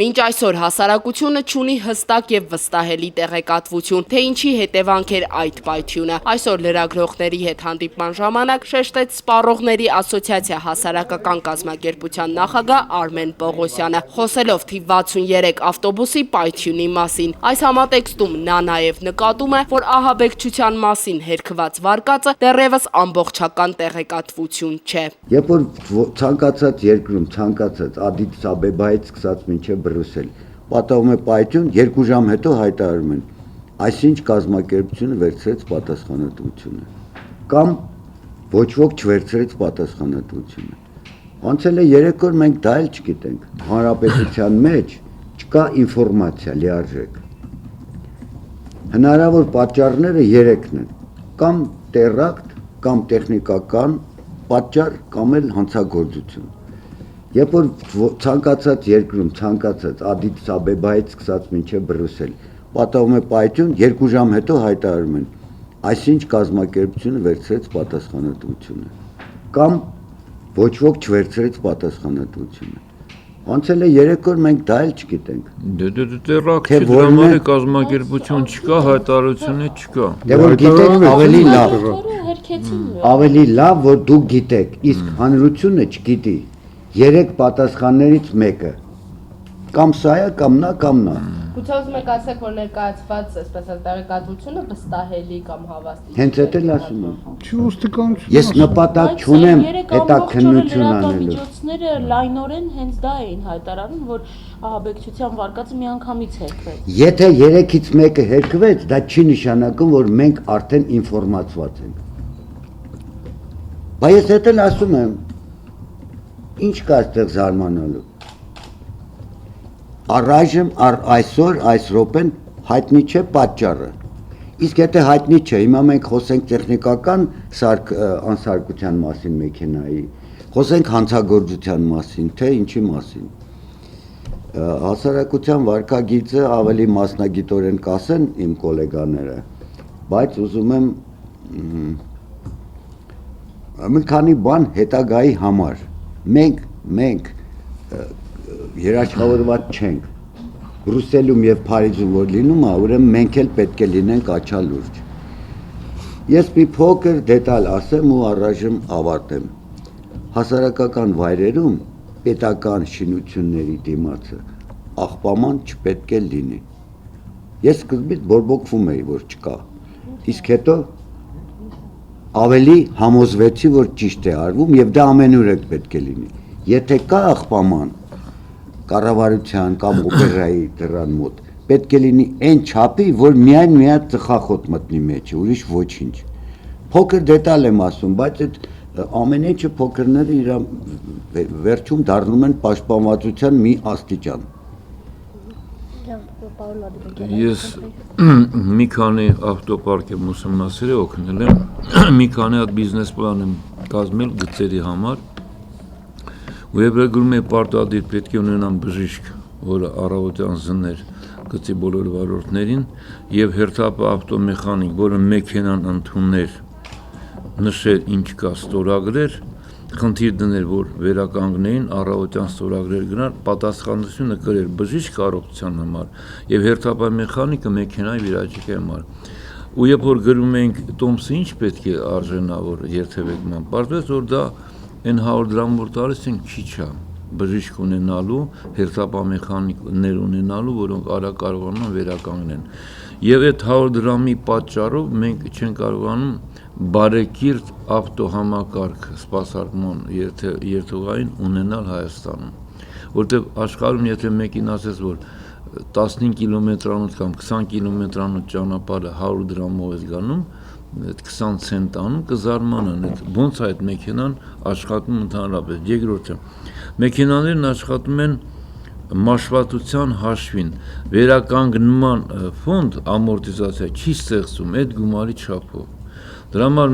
Մինչ այսօր հասարակությունը չունի հստակ եւ վստահելի տեղեկատվություն, թե ինչի հետևանք էր այդ պայթյունը։ Այսօր լրագրողների հետ հանդիպման ժամանակ շեշտեց Սպառողների ասոցիացիա հասարակական կազմակերպության նախագահ Արմեն Պողոսյանը, խոսելով թիվ 63 ավտոբուսի պայթյունի մասին։ Այս համատեքստում նա նաեւ նկատում է, որ ահաբեկչության մասին հերքված վարկածը դեռևս ամբողջական տեղեկատվություն չէ։ Երբ որ ցանկացած երկրում ցանկացած Ադիս Աբեբայից սկսած մինչև Բրյուսել պատահում է պայթյուն, 2 ժամ հետո հայտարարում են, այսինչ կազմակերպությունը վերցրեց պատասխանատվությունը կամ ոչ ոք չվերցրեց պատասխանատվությունը։ Անցել է 3 օր, մենք դա էլ չգիտենք։ Հանրապետության մեջ չկա ինֆորմացիա լիարժեք։ Հնարավոր պատճառները 3-ն են, կամ տերակտ, կամ տեխնիկական պատճառ, կամ էլ հանցագործություն։ Երբ որ ցանկացած երկրում ցանկացած Ադիս Աբեբայից սկսած մինչև Բրյուսել պատահում է պայթյուն, 2 ժամ հետո հայտարարում են, այսինչ կազմակերպությունը վերցրեց պատասխանատվությունը կամ ոչ ոք չվերցրեց պատասխանատվությունը։ Անցել է 3 օր, մենք դա էլ չգիտենք։ Դե դրամարի կազմակերպություն չկա, հայտարարություն չկա։ Դե որ գիտեք ավելի լավ, որ դուք գիտեք, իսկ հանրությունը չգիտի։ 3 պատասխաններից մեկը կամ սա է, կամ նա, կամ նա։ Գուցե ուզում եք ասեք, որ ներկայացված այսպես տեղեկատվությունը վստահելի կամ հավաստի։ Հենց այդ էլ ասում եմ։ Չուստիկանություն։ Ես նպատակ չունեմ հետաքննություն անելու։ Միջոցները լայնորեն հենց դա էին հայտարարում, որ ահաբեկչության վարկածը միանգամից հերքվեց։ Եթե 3-ից մեկը հերքվեց, դա չի նշանակում, որ մենք արդեն ինֆորմացված ենք։ Բայց ես էլ ասում եմ, ինչ կա այստեղ զարմանալու։ Առայժմ այսօր այս րոպեն հայտնի չէ պատճառը։ Իսկ եթե հայտնի չէ, հիմա մենք խոսենք տեխնիկական անսարկության մասին մեքենայի, խոսենք հանցագործության մասին, թե ինչի մասին։ Հասարակության վարքագիծը ավելի մասնագիտորեն կասեն իմ գոլեգաները, բայց ուզում եմ մի քանի բան հետագայի համար։ Մենք երաշխավորված չենք։ Բրյուսելում եւ Փարիզում որ լինում է, ուրեմն մենք էլ պետք է լինենք աչալուրջ։ Ես մի փոքր դետալ ասեմ ու առայժմ ավարտեմ։ Հասարակական վայրերում պետական շինությունների դիմացը աղբաման չպետք է լինի։ Ես սկզբից բորբոքվում էի, որ չկա։ Իսկ հետո ավելի համոզվեցի, որ ճիշտ է արվում եւ դա ամենուրեք պետք է լինի։ Եթե կա աղբաման կառավարության կամ օպերայի դրան մոտ, պետք է լինի այն չափի, որ միայն մի հատ ծխախոտ մտնի մեջը, ուրիշ ոչինչ։ Փոքր դետալ եմ ասում, բայց այդ ամեն ինչը փոքրները իր վերջում դառնում են պաշտպանվածության մի աստիճան։ Ես մի քանի ավտոպարկ եմ ուսումնասիրել, օգնել եմ, մի քանի հատ բիզնես պլան եմ կազմել գծերի համար, ու երբ գրում է պարտադիր պետք է ունենան բժիշկ, որը առավոտյան զններ գծի բոլոր վարորդներին, եւ հերթապահ ավտոմեխանիկ, որը մեքենան ընդուներ, նշեր ինչ կա, ստորագրեր, խնդիր դներ, որ վերականգնեին, առավոտյան ստորագրեր գնար, պատասխանատվությունը կրեր բժիշկ առողջության համար եւ հերթապահ մեխանիկը մեքենայի վիրահատի համար։ Ու երբ որ գրում ենք տոմսը ինչ պետք է արժենա, որ երթևեկման, պարզվեց, որ դա այն 100 դրամ որ տալիս են քիչ է բժիշկ ունենալու, հերթապահ մեխանիկներ ունենալու, որոնք արագ կարողանում վերականգնեն։ Եվ այդ 100 դրամի պատճառով մենք չենք կարողանում բարեկիրթ ավտոհամակարգ սպասարկման երթուղային ունենալ Հայաստանում, որտեղ աշխարհում եթե մեկին ասես, որ 15 կիլոմետրանոց կամ 20 կիլոմետրանոց ճանապարհը 100 դրամով է գանում, այդ 20 ցենտ անում կզարմանան, ոնց է այդ մեքենան աշխատում ընդհանրապես։ Երկրորդը, մեքենաներն աշխատում են մաշվածության հաշվին, վերականգնման ֆոնդ ամորտիզացիա չի ստեղծում այդ գումարի չափով։ Դրա համար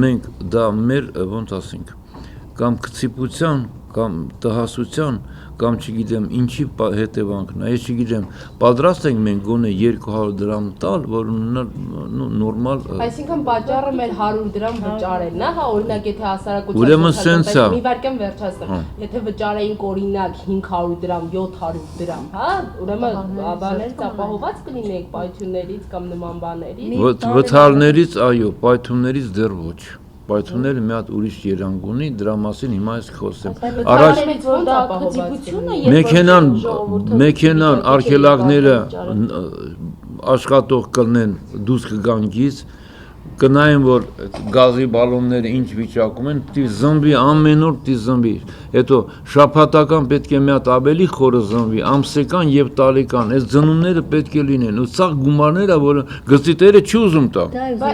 մենք դա մեր ոնց ասենք, կամ քցիպության կամ տհասության կամ չգիտեմ ինչի հետևանքն է, ես չգիտեմ, պատրաստ ենք մենք գոնե 200 դրամ տալ, որ նորմալ Այսինքն պատճառը մեր 100 դրամ վճարելն է, հա, օրինակ եթե հասարակության Ուրեմն սենց է։ մի վարքան վերջացնեմ, եթե վճարեինք օրինակ 500 դրամ, 700 դրամ, հա, ուրեմն բաներից ապահոված կլինենք պայթյուններից կամ նման բաներից։ Վթարներից, այո, պայթուններից դեռ ոչ։ Պայթունները մի հատ ուրիշ երանգ ունի, դրա մասին հիմա ես խոսեմ։ Առաջ որ դա քծիպությունը մեքենան արքելակները աշխատող կլնեն դուրս կգան գից, կնայեն որ գազի բալոնները ինչ վիճակում են, պիտի զմբի ամեն օր պիտի զմբի, հետո շաբաթական պետք է մի հատ ավելի խորը զմբի, ամսական եւ տարեկան, այս ծնումները պետք է լինեն, ու սա գումարները, որ գծիտերը չի ուզում տա։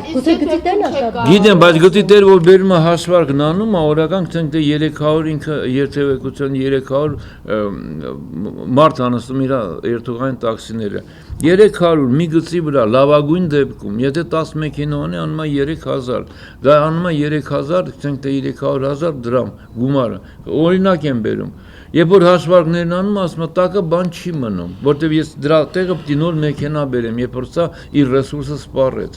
Գուցե գծիտերն է շատ։ Գիտեմ, բայց գծիտերը որ բերում է հաշվարկն անում, օրական ցենք դե 300 ինքը երթևեկության 300 մարդ անցնում իր երթուղային տաքսիները 300 մի գծի վրա լավագույն դեպքում, եթե 10 մեքենա ունի, անում է 3000, դա անում է 3000, ցենք դե 300,000 դրամ գումարը, օրինակ եմ բերում, երբ որ հաշվարկներն անում, ասում է տակը բան չի մնում, որտեվ ես դրա տեղը պիտի նոր մեքենա բերեմ, երբ որ սա իր ռեսուրսը սպառեց,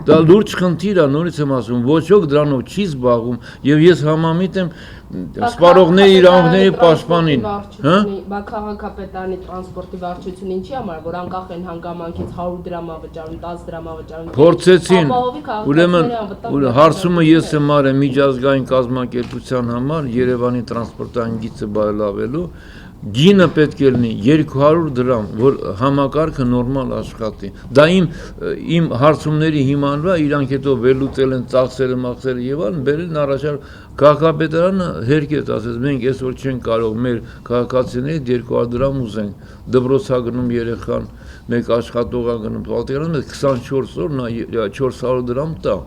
դա լուրջ խնդիր է, նորից եմ ասում, ոչ ոք դրանով չի զբաղվում, եւ ես համամիտ եմ սպառողների իրավունքների պաշտպանին, հա? Բա քաղաքապետարանի տրանսպորտի վարչությունը ինչի համար, որ անկախ են հանգամանքից 100 դրամ վճարում, 10 դրամ վճարում։ Փորձեցին, ուրեմն հարցումը ես եմ արել միջազգային կազմակերպության համար Երևանի տրանսպորտային գիծը բարելավելու, գինը պետք է լինի 200 դրամ, որ համակարգը նորմալ աշխատի։ Դա իմ հարցումների հիման վրա իրանք հետո վերլուծել են ծախսերը, մախսերը եւ այլն, բերել առաջարկ քաղաքապետարանը հերկեց, ասեց մենք այսօր չենք կարող մեր քաղաքացիներից 200 դրամ ուզենք, դպրոցա գնում երեխան, մեկ աշխատողա գնում, պատկերացնում եք 24 օր նա 400 դրամ տա։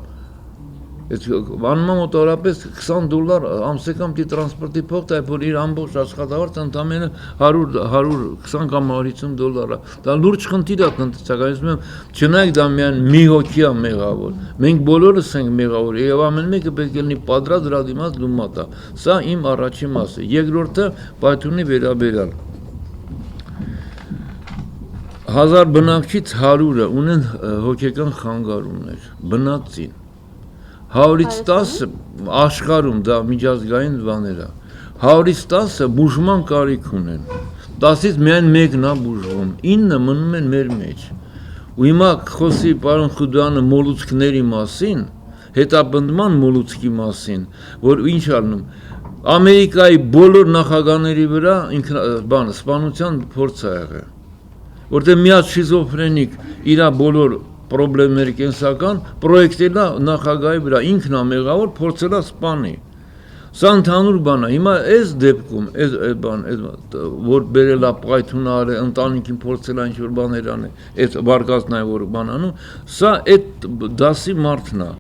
Անում մոտավորապես $20 ամսական պիտի տրանսպորտի փող տա, որ իր ամբողջ աշխատավարձը ընդամենը 120 կամ 150 դոլար է։ Դա լուրջ խնդիր է տնտեսական, չնայեք դա միայն մի հոգի է մեղավոր։ Մենք բոլորս ենք մեղավոր, եւ ամեն մեկը պետք է լինի պատրաստ դրա դիմաց լումատա։ Սա իմ առաջին մասը։ Երկրորդը պայթյունի վերաբերյալ։ 1000 բնակչից 100-ը ունեն հոգեկան խանգարումներ, բնածին։ 100-ից 10-ը աշխարհում դա միջազգային բաներ է։ 100-ից 10-ը բուժման կարիք ունեն։ 10-ից միայն մեկն է բուժվում, 9-ը մնում են մեր մեջ։ Ու հիմա խոսի պարոն Խուդյանը մոլուցքների մասին, հետապնդման մոլուցքի մասին, որ ինչ անում։ Ամերիկայի բոլոր նախագահների վրա սպանության փորձ է եղել։ Որտեղ մի հատ շիզոֆրենիկ իր բոլոր պրոբլեմների կենսական պրոյեկտելա նախագահի վրա ինքն է մեղավոր փորձել է սպանի։ Սա ընդհանուր բան է։ Հիմա այս դեպքում որ բերել է պայթուն արել, ընտանիքին փորձել է ինչ որ բաներ անել, այդ վարկածն է որ բան անում, սա այդ դասի մարդն է։